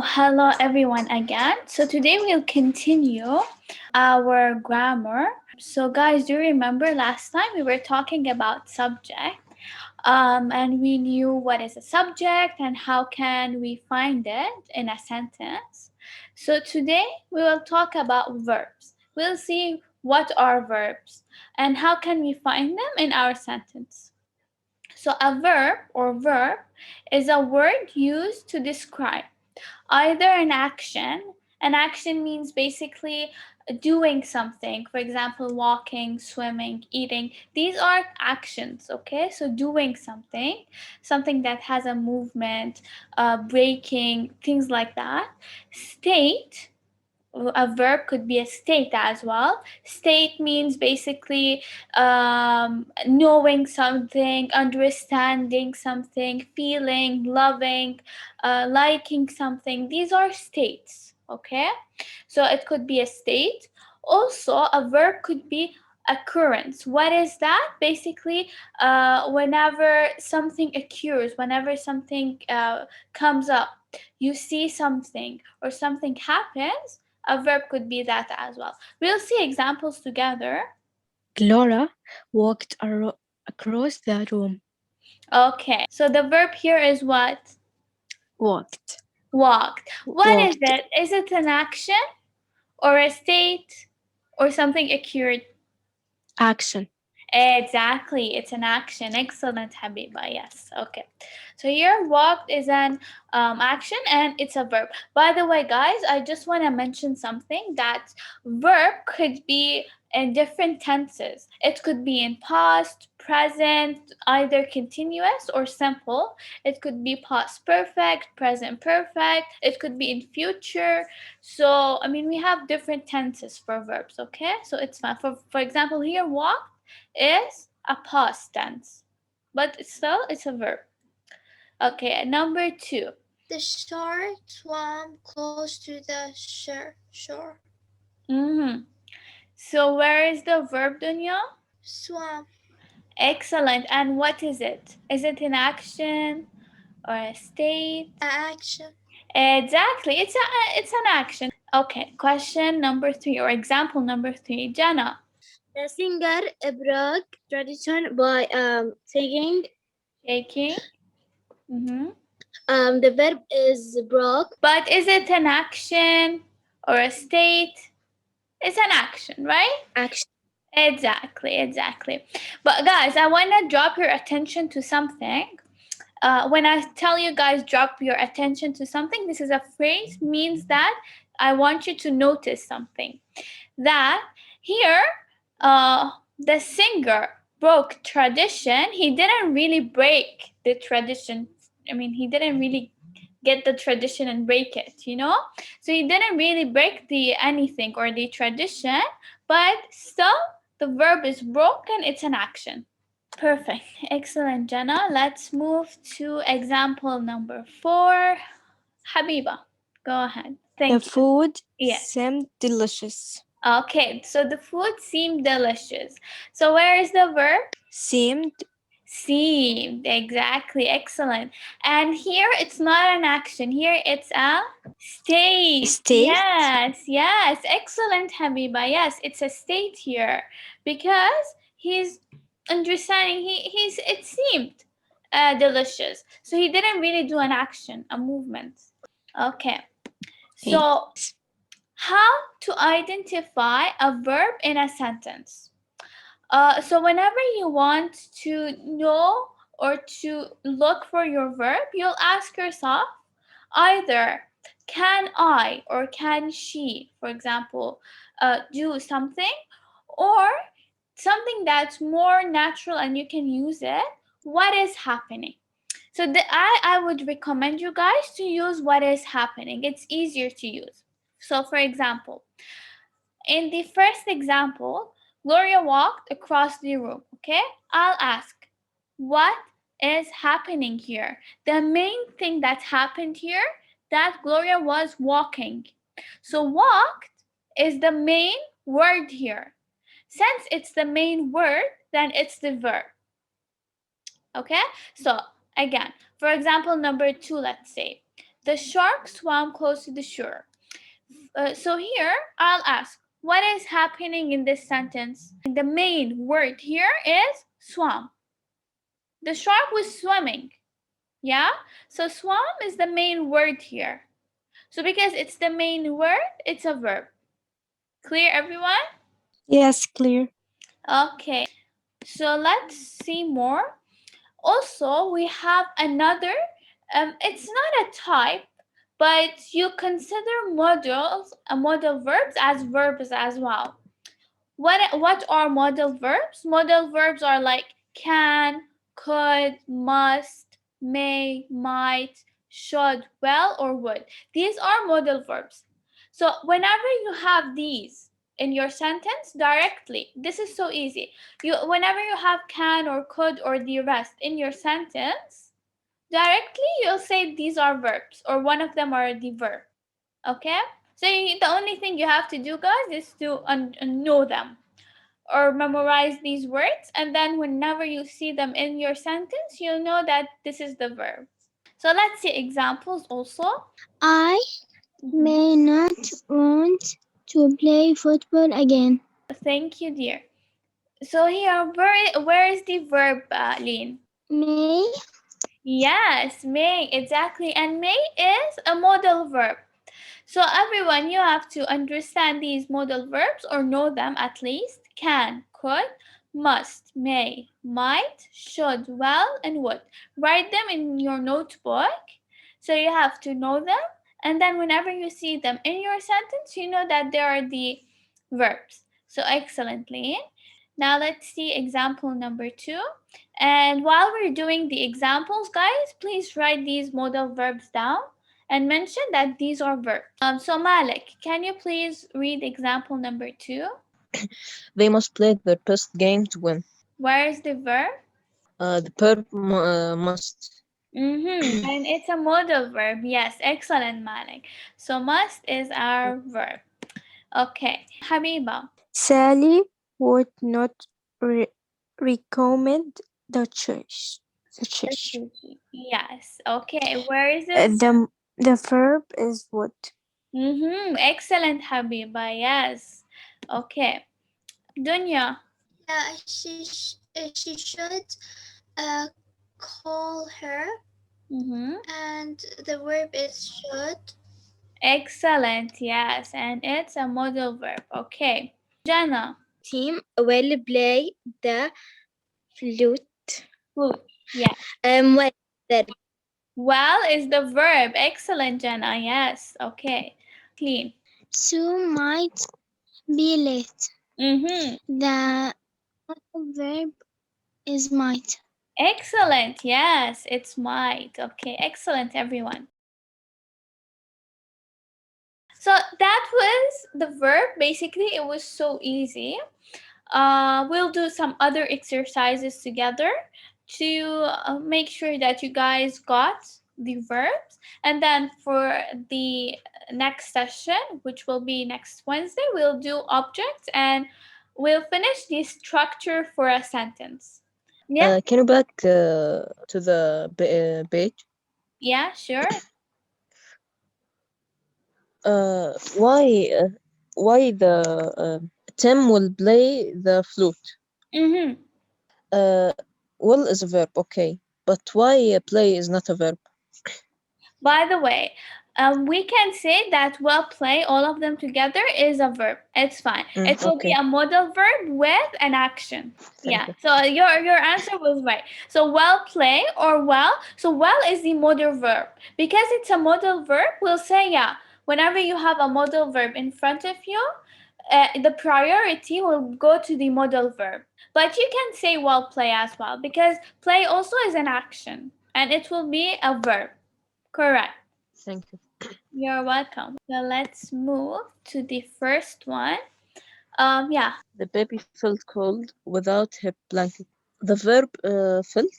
hello everyone again. So today we'll continue our grammar. So guys, do you remember last time we were talking about subject? And we knew what is a subject and how can we find it in a sentence. So today we will talk about verbs. We'll see what are verbs and how can we find them in our sentence. So a verb is a word used to describe either an action. An action means basically doing something. For example, walking, swimming, eating. These are actions, okay? So doing something that has a movement, breaking, things like that. State, a verb could be a state as well. State means basically knowing something, understanding something, feeling, loving, liking something. These are states, okay? So it could be a state. Also, a verb could be occurrence. What is that? Basically, whenever something occurs, whenever something comes up, you see something or something happens, a verb could be that as well. We'll see examples together. Laura walked across the room. Okay, so the verb here is what? Walked. Walked. What is Walked. it? Is it an action or a state or something occurred? Action. Exactly, it's an action. Excellent, Habiba. Yes. Okay. So here, walked is an action and it's a verb. By the way, guys, I just want to mention something that verb could be in different tenses. It could be in past, present, either continuous or simple. It could be past perfect, present perfect. It could be in future. So, I mean, we have different tenses for verbs, okay? So it's fine. For example, here, walk is a past tense, but still it's a verb. Okay, number 2. The shark swam close to the shore. So where is the verb, Dunya? Swam. Excellent. And what is it? Is it an action or a state? Action. Exactly. It's an action. Okay, question number 3 or example number 3, Jana. The singer broke tradition by singing. Shaking. The verb is broke. But is it an action or a state? It's an action, right? Action. Exactly. But guys, I want to drop your attention to something. When I tell you guys drop your attention to something, this is a phrase, means that I want you to notice something. That here, the singer broke tradition. He didn't really break the tradition. I mean, he didn't really get the tradition and break it, you know? So he didn't really break the anything or the tradition, but still the verb is broken, it's an action. Perfect. Excellent, Jenna. Let's move to example number 4. Habiba, go ahead. The Thank you. food Yes. seemed delicious. Okay, so the food seemed delicious. So where is the verb? Seemed. Seemed. Exactly. Excellent. And here it's not an action. Here it's a state. State? Yes. Excellent, Habiba. Yes, it's a state here because he's understanding. It seemed delicious. So he didn't really do an action, a movement. Okay. So how to identify a verb in a sentence? So whenever you want to know or to look for your verb, you'll ask yourself either can I or can she, for example, do something, or something that's more natural and you can use it. What is happening? So I would recommend you guys to use what is happening. It's easier to use. So for example, in the first example, Gloria walked across the room, okay? I'll ask, what is happening here? The main thing that happened here, that Gloria was walking. So walked is the main word here. Since it's the main word, then it's the verb. Okay? So again, for example number 2, let's say, The shark swam close to the shore. So here I'll ask, what is happening in this sentence? The main word here is swam. The shark was swimming. Yeah? So swam is the main word here. So because it's the main word, it's a verb. Clear, everyone? Yes, clear. Okay. So let's see more. Also, we have another, it's not a type, but you consider modal verbs as verbs as well. What are modal verbs? Modal verbs are like can, could, must, may, might, should, will, or would. These are modal verbs. So whenever you have these in your sentence directly, this is so easy. Whenever you have can or could or the rest in your sentence, directly you'll say these are verbs or one of them are the verb. Okay? So the only thing you have to do, guys, is to know them or memorize these words, and then whenever you see them in your sentence, you'll know that this is the verb. So let's see examples also. I Mhm. may not want to play football again. Thank you, dear. So here, where is the verb, Lean? May Yes, may, exactly. And may is a modal verb. So everyone, you have to understand these modal verbs or know them at least. Can, could, must, may, might, should, will, and would. Write them in your notebook. So you have to know them. And then whenever you see them in your sentence, you know that they are the verbs. So excellently. Now let's see example number 2. And while we're doing the examples, guys, please write these modal verbs down and mention that these are verbs. So Malik, can you please read example number 2? They must play their best game to win. Where is the verb? The verb must. And it's a modal verb. Yes, excellent, Malik. So must is our verb. Okay, Habiba. Sally would not recommend the church. The church. Yes. Okay, where is it? The verb is would. Excellent, Habiba. Yes. Okay. Dunya. Yeah, she should uh, call her, Mm-hmm. and the verb is should. Excellent. Yes, and it's a modal verb. Okay. Jana. team will play the flute. Good. Yeah. Well, the Well is the verb. Excellent, Jana. Yes. Okay. Clean. two might be late. Mm-hmm. The verb is might. Excellent. Yes, it's might. Okay. Excellent, everyone. So that was the verb. Basically, it was so easy. We'll do some other exercises together to make sure that you guys got the verbs. And then for the next session, which will be next Wednesday, we'll do objects and we'll finish the structure for a sentence. Yeah, Can you back to the page? yeah, sure. Why? Why the Tim will play the flute? Mm-hmm. Uh, will is a verb, okay, but why play is not a verb? By the way, we can say that well play, all of them together, is a verb. It's fine. It will be Okay, a modal verb with an action. thank Yeah. you. So your answer was right. So well play or well. So well is the modal verb. Because it's a modal verb, we'll say yeah. Whenever you have a modal verb in front of you, the priority will go to the modal verb. But you can say well play as well because play also is an action and it will be a verb. Correct. Thank you. You're welcome. So let's move to the first one. Yeah. The baby felt cold without her blanket. The verb felt.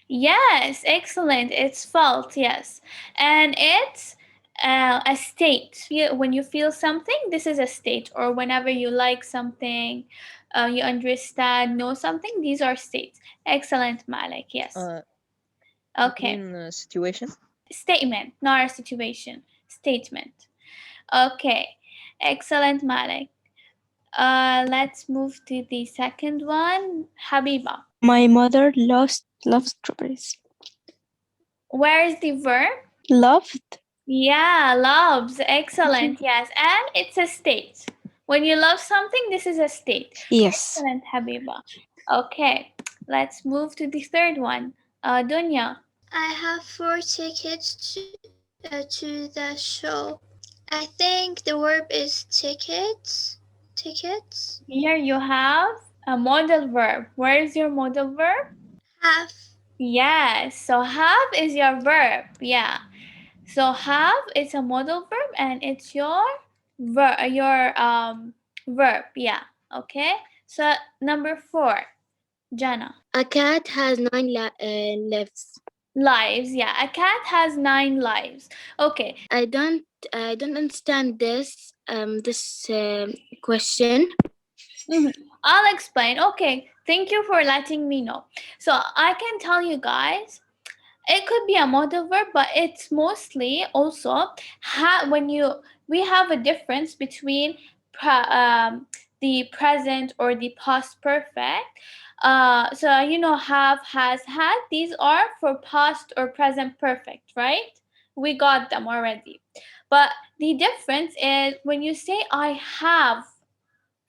Yes, excellent. It's felt, yes. And it's a state. When you feel something, this is a state. Or whenever you like something, you understand, know something, these are states. Excellent, Malik. Yes. Uh, it Okay. mean situation. statement, not a situation. Statement. Okay, excellent, Malik. Let's move to the second one, Habiba. My mother loves strawberries. Where is the verb? Loved? Yeah, loves. Excellent. Yes, and it's a state. When you love something, this is a state. Yes. Excellent, Habiba. Okay, let's move to the third one. Dunya. I have 4 tickets to the show. I think the verb is tickets. Tickets. Here you have a modal verb. Where is your modal verb? Have. Yes, so have is your verb. Yeah. So have is a modal verb and it's your verb. Yeah. Okay. So number 4, Jana. A cat has nine lives. Lives. Yeah. A cat has 9 lives. Okay. I don't understand this question. I'll explain. Okay. Thank you for letting me know. So I can tell you guys, it could be a modal verb, but it's mostly also when we have a difference between the present or the past perfect. So you know, have, has, had. These are for past or present perfect, right? We got them already. But the difference is when you say I have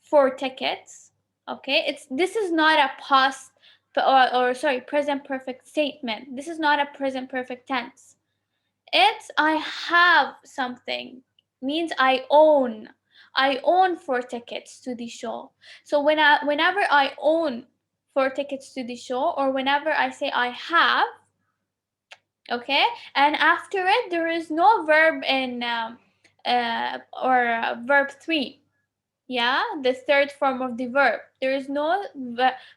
4 tickets. Okay, it's this is not a past or sorry, present perfect statement. This is not a present perfect tense. It's I have something, means I own 4 tickets to the show. So whenever I own 4 tickets to the show, or whenever I say I have, okay, and after it there is no verb in or verb 3. Yeah, the third form of the verb. There is no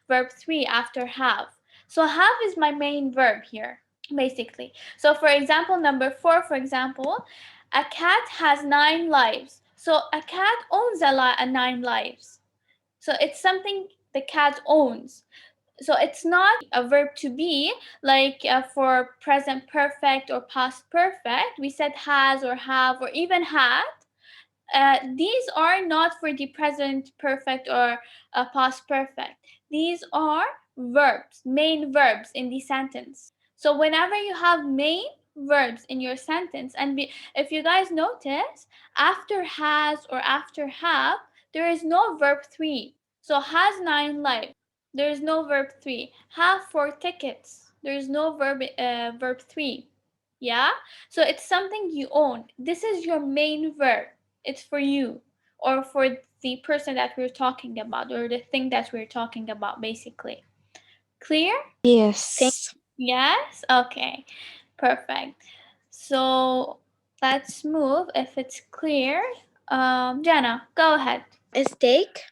verb 3 after have. So have is my main verb here, basically. So for example, number 4, for example, a cat has 9 lives. So a cat owns a 9 lives. So it's something the cat owns. So it's not a verb to be like for present perfect or past perfect. We said has or have or even had. These are not for the present perfect or past perfect. These are verbs, main verbs in the sentence. So whenever you have main verbs in your sentence, and if you guys notice, after has or after have, there is no verb 3. So has 9 lives. There is no verb 3. Have 4 tickets. There is no verb 3. Yeah? So it's something you own. This is your main verb. It's for you or for the person that we're talking about or the thing that we're talking about, basically. Clear? Yes. Yes? Okay. Perfect. So let's move if it's clear. Jana, go ahead. A steak.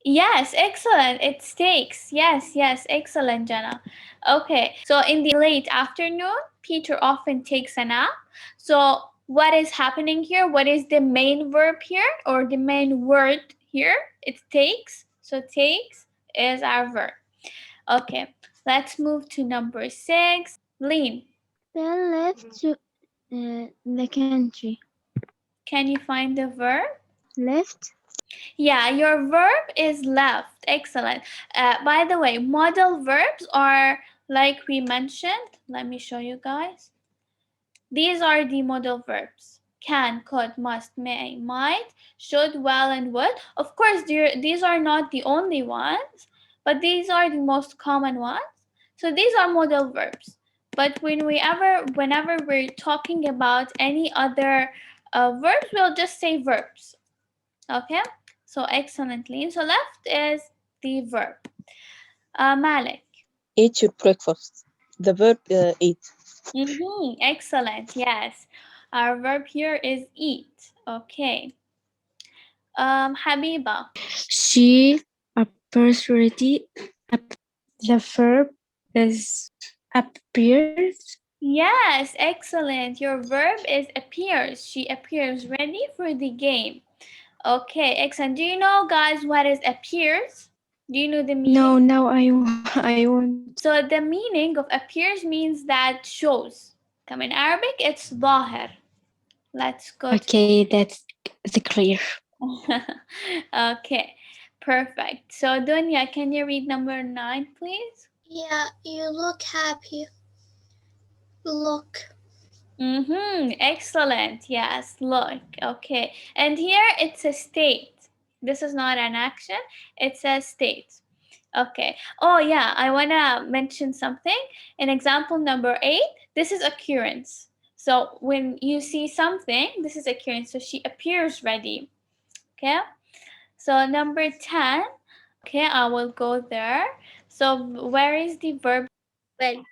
Yes, excellent. It takes. Yes, yes, excellent, Jana. Okay, so in the late afternoon, Peter often takes a nap. So, what is happening here? What is the main verb here or the main word here? It takes. So, takes is our verb. Okay, let's move to number 6. Lean. Ben left to the country. Can you find the verb? Left. Yeah, your verb is left. Excellent. By the way, modal verbs are like we mentioned. Let me show you guys. These are the modal verbs: can, could, must, may, might, should, will, and would. Of course, these are not the only ones, but these are the most common ones. So these are modal verbs. But whenever we're talking about any other verbs, we'll just say verbs. Okay, so excellently. So left is the verb. Malik. Eat your breakfast. The verb eat. Excellent. Yes, our verb here is eat. Okay. Habiba. She appreciated. The verb is appears. Yes, excellent. Your verb is appears. She appears ready for the game. Okay, excellent. Do you know, guys, what is appears? Do you know the meaning? No, now I want. So the meaning of appears means that shows. Come in Arabic, it's ظاهر. Let's go to Okay, that's the clear. okay, perfect. So Dunya, can you read number 9, please? Yeah, you look happy. Look. Excellent. Yes, look. Okay. And here it's a state. This is not an action, it's a state. Okay. Oh, yeah, I want to mention something. In example number 8, this is occurrence. So when you see something, this is occurrence. So she appears ready. Okay. So number 10, okay, I will go there. So where is the verb? Well,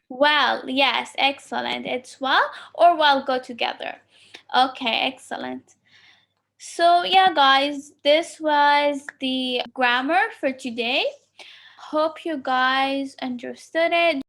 Well, yes, excellent. It's well or well go together. Okay, excellent. So, yeah, guys, this was the grammar for today. Hope you guys understood it.